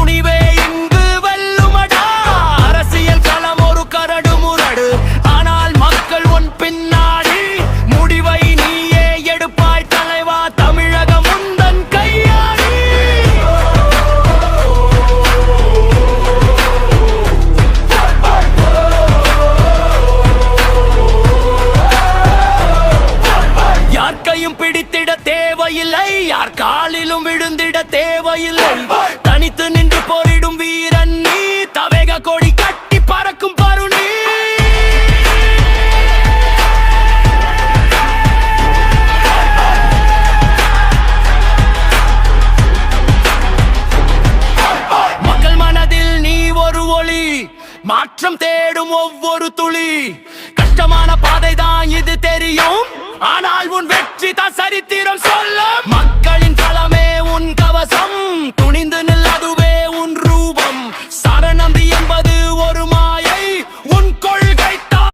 துணிவே இங்கு வெல்லுமடா. அரசியல் களம் ஒரு கரடு முரடு, ஆனால் மக்கள் உன் பின்னாடி. முடிவை நீயே எடுப்பாய் தலைவா, தமிழகம் உந்தன் கையாடி. யார்கையும் பிடித்திட தேவையில்லை, யார் காலிலும் விழுந்திட தேவையில்லை. தனித்து நின்று போரிடும் வீரன் நீ, தவேக கொடி கட்டி பறக்கும் பருணி. மக்கள் மனதில் நீ ஒரு ஒளி, மாற்றம் தேடும் ஒவ்வொரு துளி. கஷ்டமான பாதைதான் இது தெரியும், ஆனால் உன் வெற்றி தான் சரித்திரம் சொல்லும்.